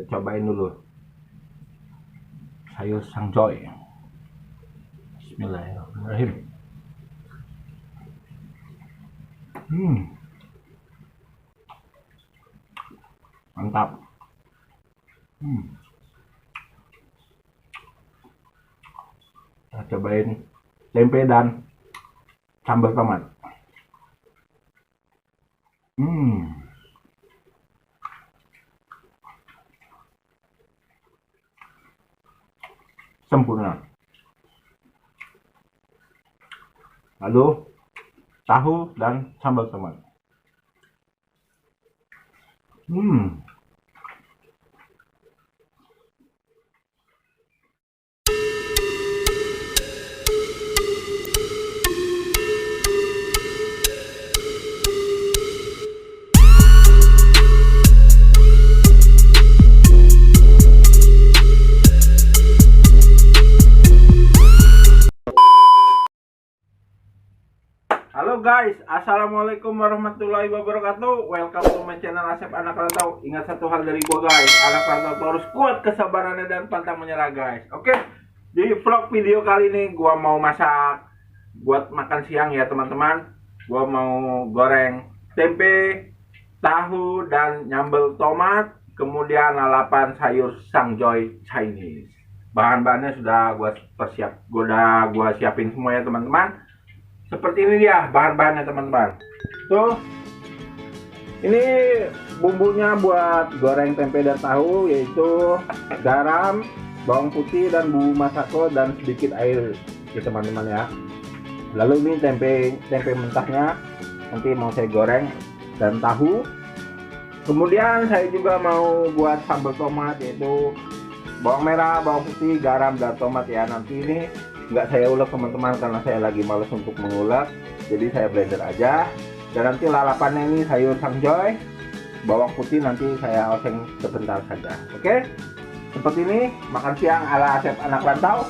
Kita cobain dulu sayur sangjoy. Bismillahirrahmanirrahim. Mantap. Kita cobain tempe dan sambal tomat. Sempurna. Lalu tahu dan sambal tomat. Halo guys, assalamualaikum warahmatullahi wabarakatuh. Welcome to my channel Asep Anak Rantau. Ingat satu hal dari gua guys, anak rantau harus kuat kesabarannya dan pantang menyerah guys. Oke, di vlog video kali ini gua mau masak buat makan siang ya teman-teman. Gua mau goreng tempe, tahu dan nyambel tomat, kemudian lalapan sayur sangjoy Chinese. Bahan-bahannya sudah gua siapin semua ya teman-teman. Seperti ini dia bahan-bahannya teman-teman. Tuh, ini bumbunya buat goreng tempe dan tahu, yaitu garam, bawang putih dan bumbu masako dan sedikit air ya teman-teman ya. Lalu ini tempe mentahnya nanti mau saya goreng dan tahu. Kemudian saya juga mau buat sambal tomat, yaitu bawang merah, bawang putih, garam dan tomat ya. Nanti ini nggak saya ulek teman-teman karena saya lagi males untuk mengulek, jadi saya blender aja. Dan nanti lalapannya ini sayur sangjoy, bawang putih nanti saya oseng sebentar saja. Oke, seperti ini makan siang ala Asep Anak Rantau.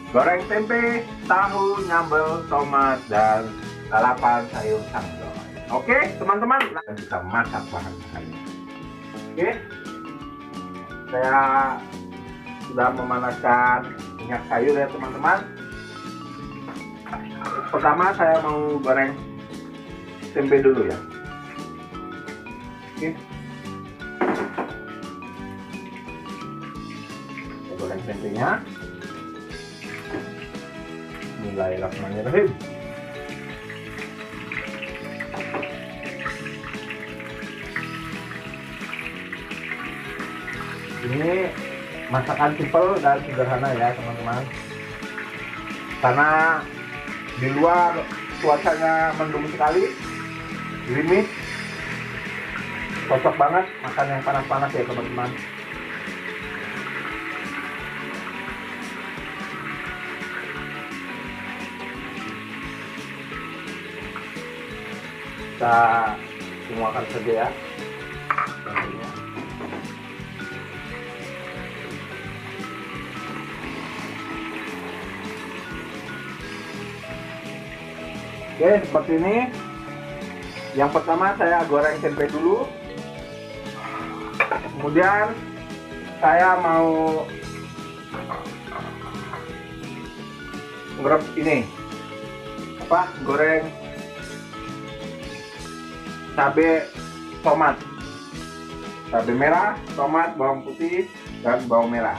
Goreng tempe, tahu, nyambel tomat dan lalapan sayur sangjoy. Oke teman-teman, nah, kita masak bahan-bahannya. Oke, saya sudah memanaskan minyak sayur ya teman-teman. Pertama saya mau goreng tempe dulu ya. Oke, saya goreng tempenya. Bismillahirrahmanirrahim. Ini masakan simpel dan sederhana ya teman-teman, karena di luar cuacanya mendung sekali, gerimis, cocok banget makan yang panas-panas ya teman-teman. Kita tuangkan saja ya. Oke, seperti ini. Yang pertama saya goreng tempe dulu. Kemudian saya mau ngerep ini goreng cabai tomat, cabai merah, tomat, bawang putih dan bawang merah.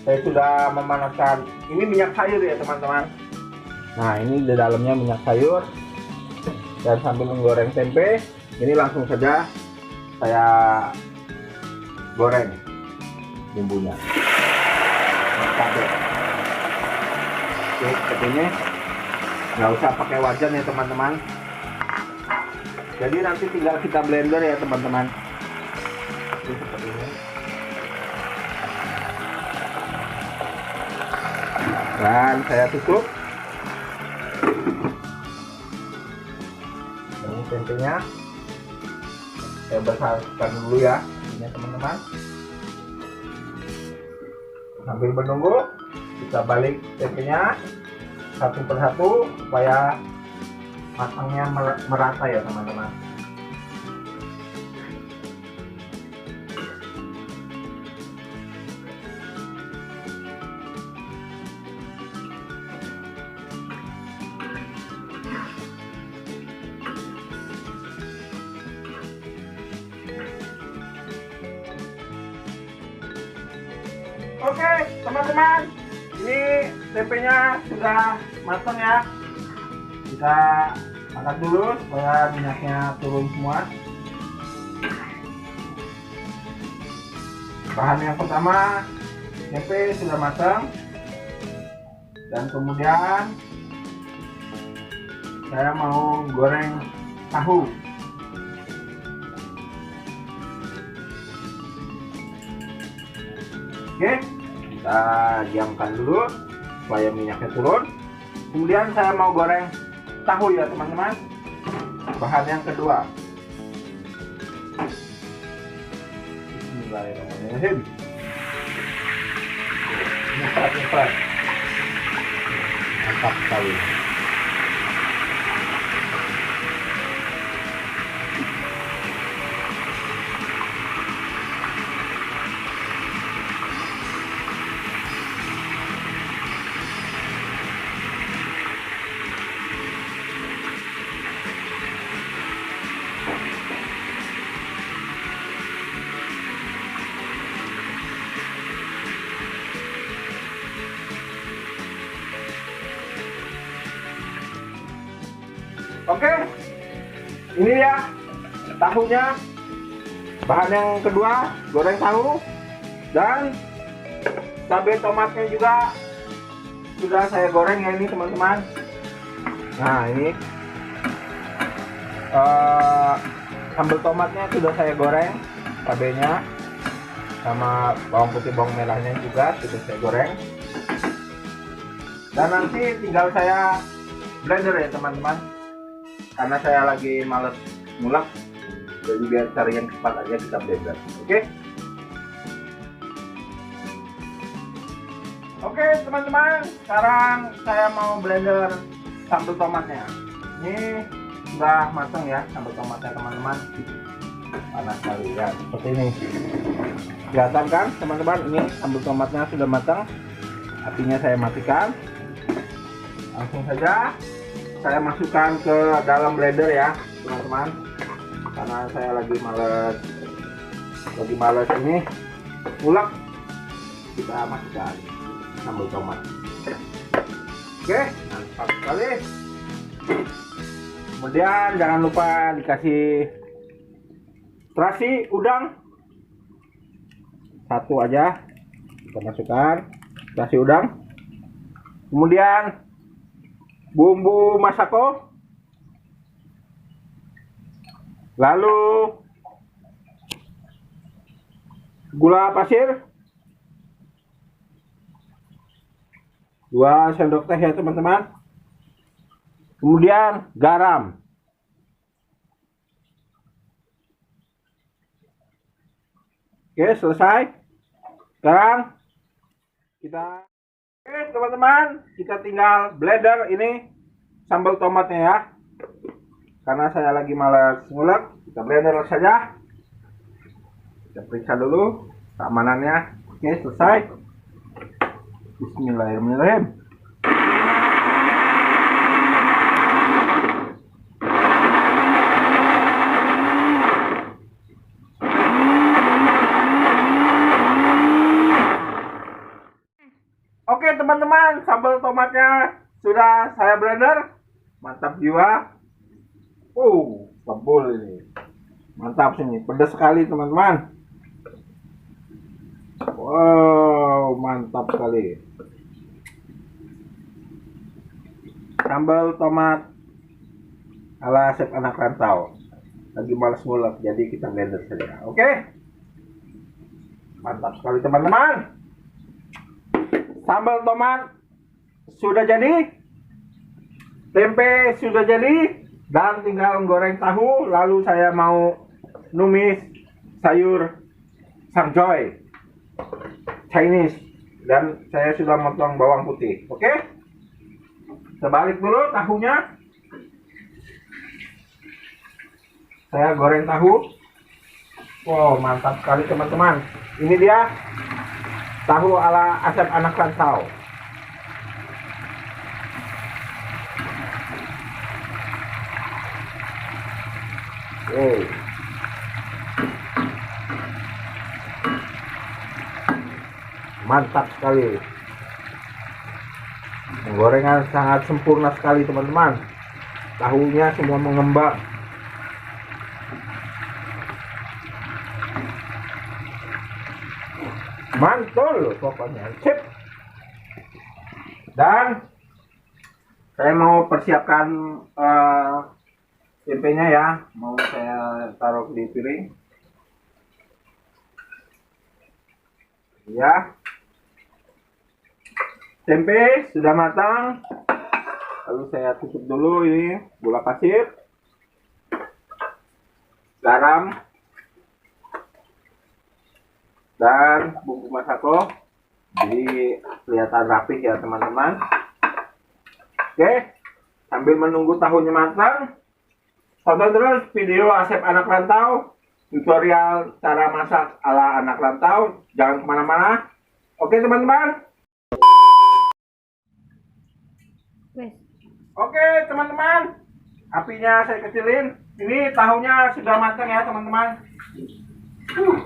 Saya sudah memanaskan ini minyak sayur ya teman-teman. Nah, ini di dalamnya minyak sayur. Dan sambil menggoreng tempe, ini langsung saja saya goreng bumbunya. Oke, seperti ini. Nggak usah pakai wajan ya teman-teman. Jadi nanti tinggal kita blender ya teman-teman. Seperti ini. Dan saya tutup. Ini tempenya saya besarkan dulu ya ini teman-teman. Sambil menunggu kita balik tempenya satu persatu supaya matangnya merata ya teman-teman. Oke, teman-teman, ini tempenya sudah matang ya. Kita angkat dulu supaya minyaknya turun semua. Bahan yang pertama, tempe sudah matang. Dan kemudian saya mau goreng tahu. Oke, kita diamkan dulu supaya minyaknya turun. Kemudian saya mau goreng tahu ya teman-teman. Bahan yang kedua. Bismillahirrahmanirrahim. Cepat. Mantap sekali. Oke, ini ya tahunya. Bahan yang kedua, goreng tahu. Dan cabai tomatnya juga sudah saya goreng ya ini teman-teman. Nah ini sambal tomatnya sudah saya goreng, cabainya sama bawang putih bawang merahnya juga sudah saya goreng. Dan nanti tinggal saya blender ya teman-teman. Karena saya lagi males ngulek, jadi biar cari yang cepat aja kita blender. Oke teman-teman, sekarang saya mau blender sambal tomatnya. Ini sudah matang ya sambal tomatnya teman-teman. Panas sekali ya, seperti ini. Kelihatan kan teman-teman, ini sambal tomatnya sudah matang. Apinya saya matikan. Langsung saja saya masukkan ke dalam blender ya teman-teman, karena saya lagi males ini ulek. Kita masukkan sambal tomat. Oke, mantap sekali. Kemudian jangan lupa dikasih terasi udang satu aja, kita masukkan terasi udang. Kemudian bumbu masako, lalu gula pasir 2 sendok teh ya teman-teman. Kemudian garam. Oke, selesai. Sekarang kita teman-teman, kita tinggal blender ini sambal tomatnya ya. Karena saya lagi malas ngulek, kita blender saja. Kita periksa dulu keamanannya. Oke, selesai. Bismillahirrahmanirrahim. Oke teman-teman, sambal tomatnya sudah saya blender. Mantap jiwa. Tebul ini. Mantap sini, pedas sekali teman-teman. Wow, mantap sekali. Sambal tomat ala chef anak rantau. Lagi malas ngulek, jadi kita blender saja. Oke. Mantap sekali teman-teman. Sambal tomat sudah jadi, tempe sudah jadi, dan tinggal goreng tahu. Lalu saya mau numis sayur samjoy Chinese, dan saya sudah motong bawang putih. Oke, sebalik dulu tahunya. Saya goreng tahu. Wow, mantap sekali teman-teman. Ini dia tahu ala asap anak rantau. Mantap sekali. Penggorengan sangat sempurna sekali teman-teman. Tahunya semua mengembang. Mantul pokoknya. Sip. Dan saya mau persiapkan tempenya ya. Mau saya taruh di piring. Ya. Tempe sudah matang. Lalu saya tutup dulu ini gula pasir, garam, dan bumbu masako. Jadi kelihatan rapih ya teman-teman. Oke, sambil menunggu tahunya matang, tonton terus video Asep Anak Rantau, tutorial cara masak ala anak rantau. Jangan kemana-mana. Oke teman-teman. Oke teman-teman, apinya saya kecilin. Ini tahunya sudah matang ya teman-teman.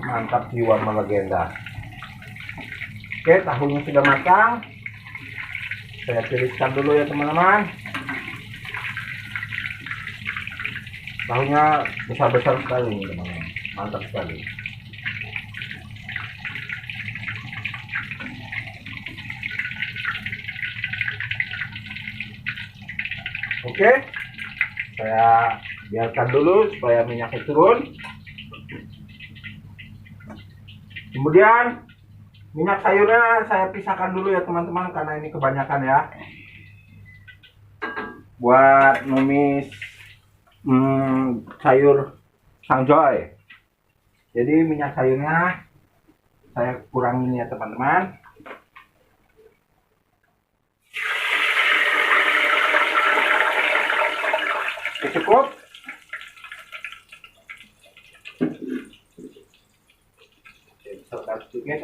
Mantap jiwa melegenda. Oke, tahunya sudah matang. Saya tiriskan dulu ya teman-teman. Tahunya besar-besar sekali ini teman-teman. Mantap sekali. Oke, saya biarkan dulu supaya minyaknya turun. Kemudian minyak sayurnya saya pisahkan dulu ya teman-teman, karena ini kebanyakan ya buat numis sayur sangjoy. Jadi minyak sayurnya saya kurangin ya teman-teman. Cukup.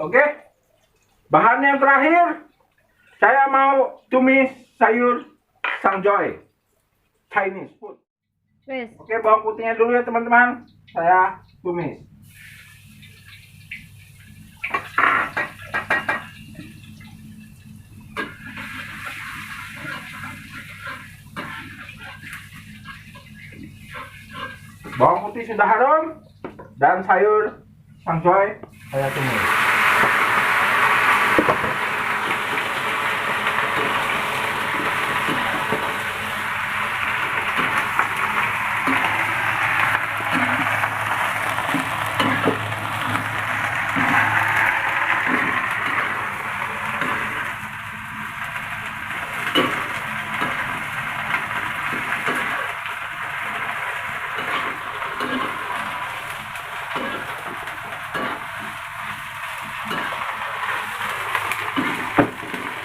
Oke. Bahan yang terakhir, saya mau tumis sayur sangjoy Chinese food. Oke, bawang putihnya dulu ya teman-teman. Saya tumis. Bawang putih sudah harum dan sayur sangjoy saya tumis.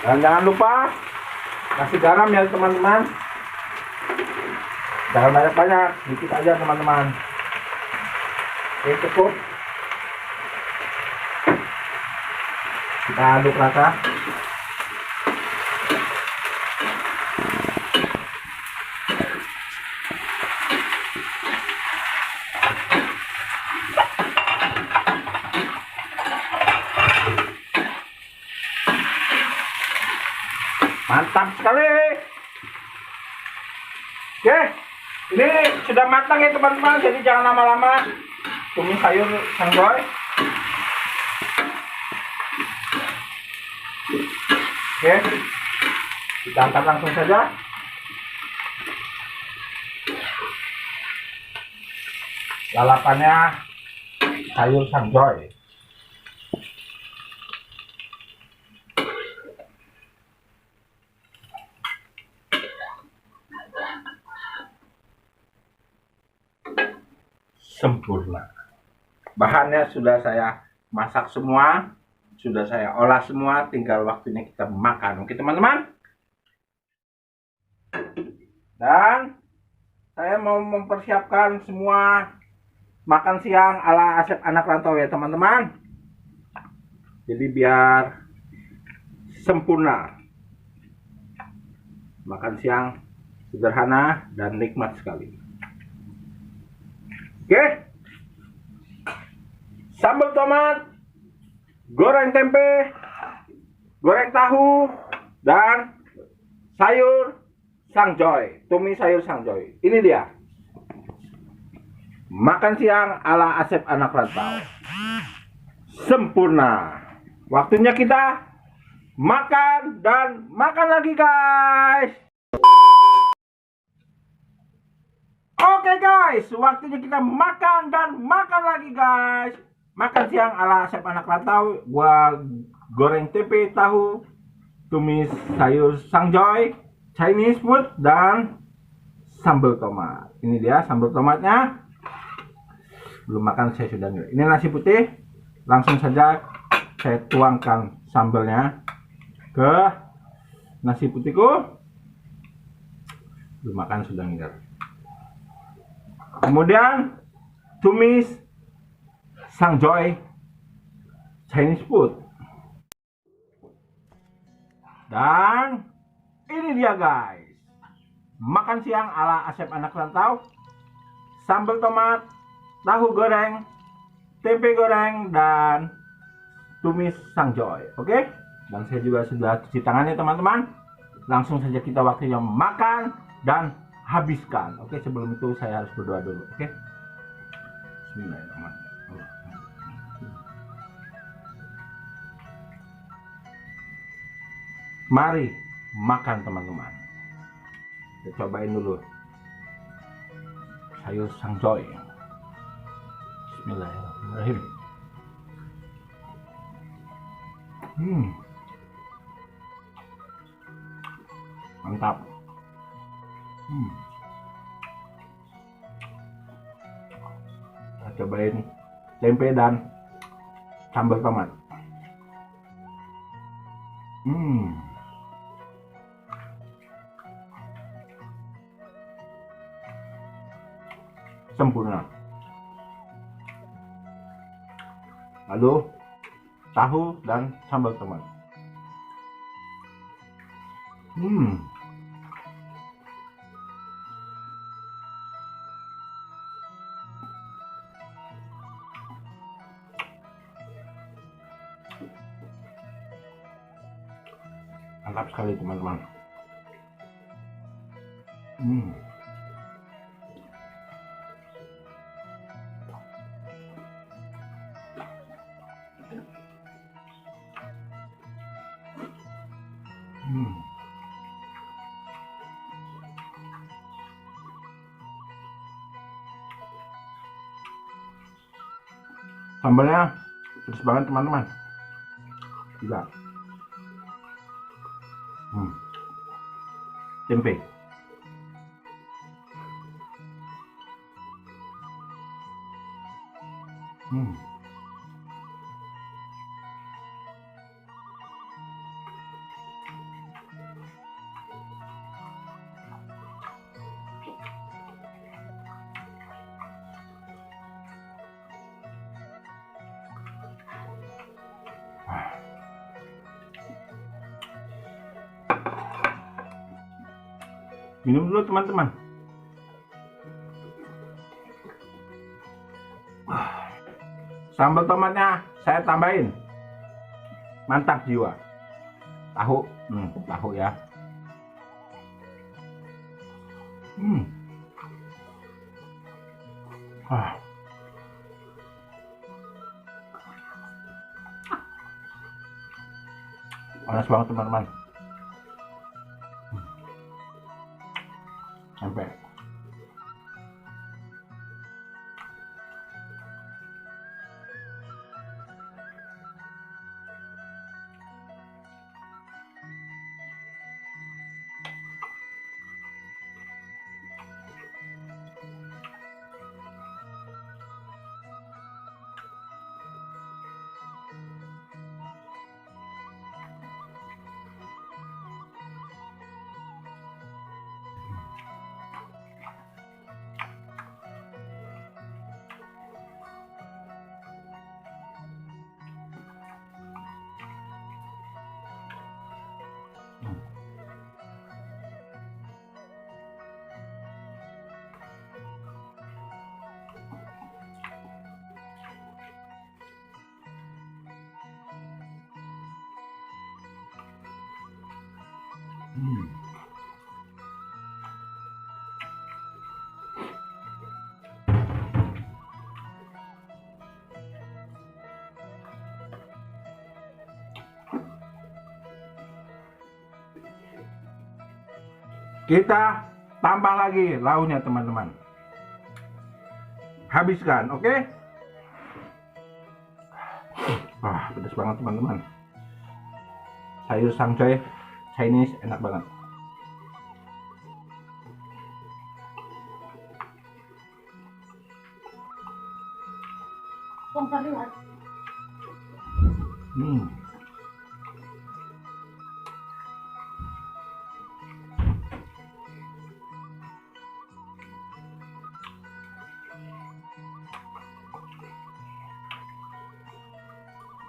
Dan jangan lupa kasih garam ya teman-teman. Jangan banyak-banyak, sedikit aja teman-teman. Oke, cukup. Kita aduk rata. Mantap sekali. Oke, ini sudah matang ya teman-teman, jadi jangan lama-lama tumis sayur sangjoy. Oke, kita angkat langsung saja. Lalapannya sayur sangjoy. Sempurna. Bahannya sudah saya masak semua, sudah saya olah semua, tinggal waktunya kita makan. Oke teman-teman. Dan saya mau mempersiapkan semua makan siang ala Asep Anak Rantau ya teman-teman. Jadi biar sempurna. Makan siang sederhana dan nikmat sekali. Oke, sambal tomat, goreng tempe, goreng tahu, dan sayur sangjoy, tumis sayur sangjoy. Ini dia makan siang ala Asep anak rantau. Sempurna. Waktunya kita makan dan makan lagi, guys. Oke guys, waktunya kita makan dan makan lagi, guys. Makan siang ala Asep anak rantau. Gua goreng tempe tahu, tumis sayur sangjoy, Chinese food, dan sambal tomat. Ini dia sambal tomatnya. Belum makan saya sudah nggak. Ini nasi putih. Langsung saja saya tuangkan sambalnya ke nasi putihku. Belum makan sudah nggak. Kemudian tumis sangjoy Chinese food. Dan ini dia, guys. Makan siang ala Asep anak rantau. Sambal tomat, tahu goreng, tempe goreng, dan tumis sangjoy. Oke? Dan saya juga sudah cuci tangannya, teman-teman. Langsung saja kita waktunya makan dan habiskan. Oke, sebelum itu saya harus berdoa dulu. Oke? Bismillahirrahmanirrahim. Mari makan, teman-teman. Kita cobain dulu sayur sangjoy. Bismillahirrahmanirrahim. Mantap. Kita cobain tempe dan sambal tomat. Sempurna. Lalu tahu dan sambal tomat. Mantap sekali, teman-teman. Sambalnya pedas banget, teman-teman. Gila. Tempe. Minum dulu, teman-teman. Sambal tomatnya saya tambahin. Mantap jiwa. Tahu, tahu ya. Panas banget, teman-teman. Sampai Hmm. Kita tambah lagi lauknya teman-teman. Habiskan, oke? Wah, pedas banget teman-teman. Sayur sangcoy Chinese enak banget. Hmm.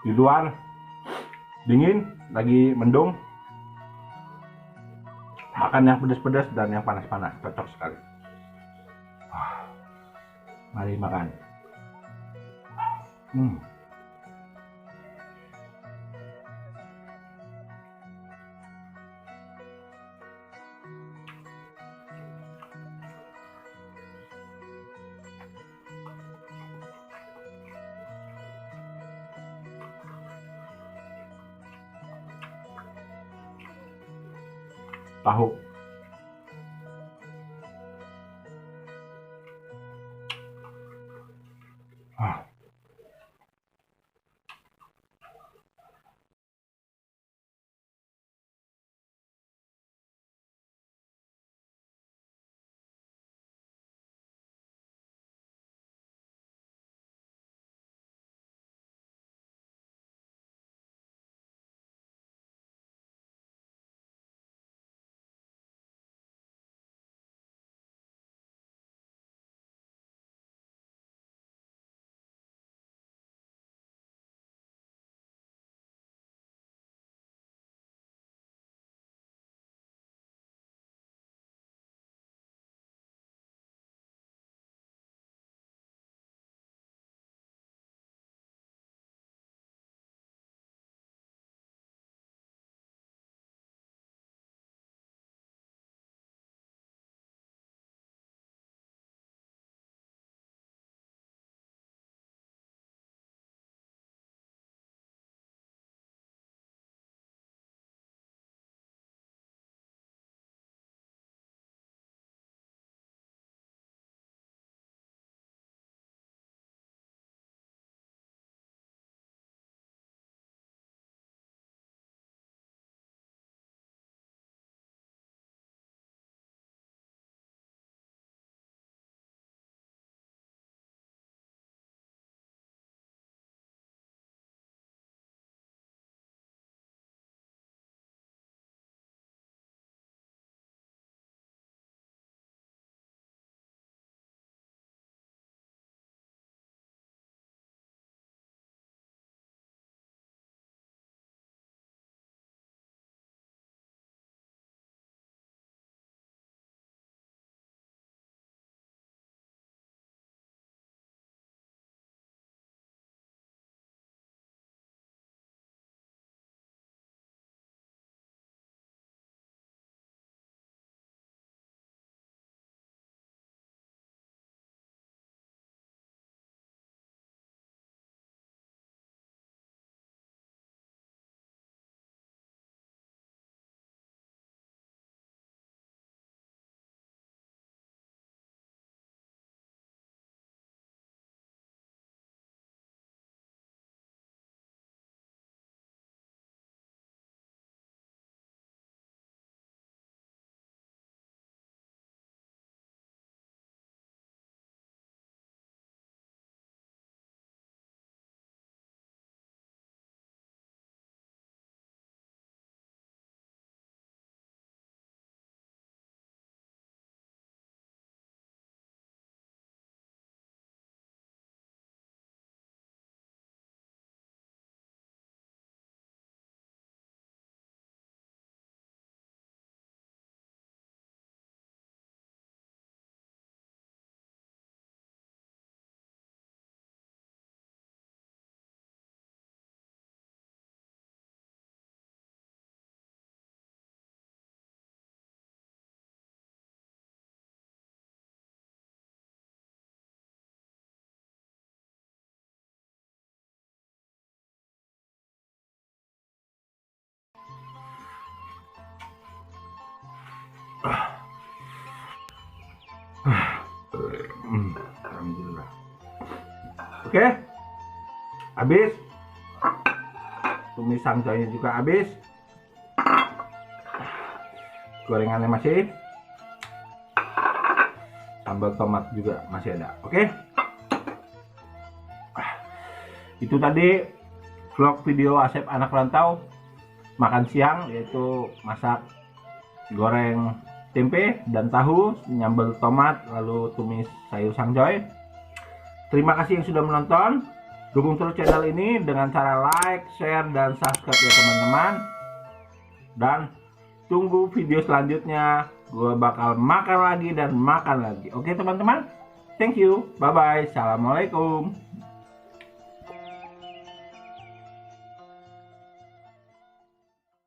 Di luar dingin, lagi mendung. Makan yang pedas-pedas dan yang panas-panas, cocok sekali. Mari makan. Hmm. Tahu. Ah. Alhamdulillah. Oke, habis. Tumis sangcoynya juga habis. Gorengannya masih. Sambal tomat juga masih ada. Oke. Itu tadi vlog video Asep anak rantau makan siang, yaitu masak goreng tempe dan tahu, nyambel tomat, lalu tumis sayur sangcoy. Terima kasih yang sudah menonton. Dukung terus channel ini dengan cara like, share, dan subscribe ya teman-teman. Dan tunggu video selanjutnya. Gue bakal makan lagi dan makan lagi. Oke teman-teman. Thank you. Bye-bye. Assalamualaikum.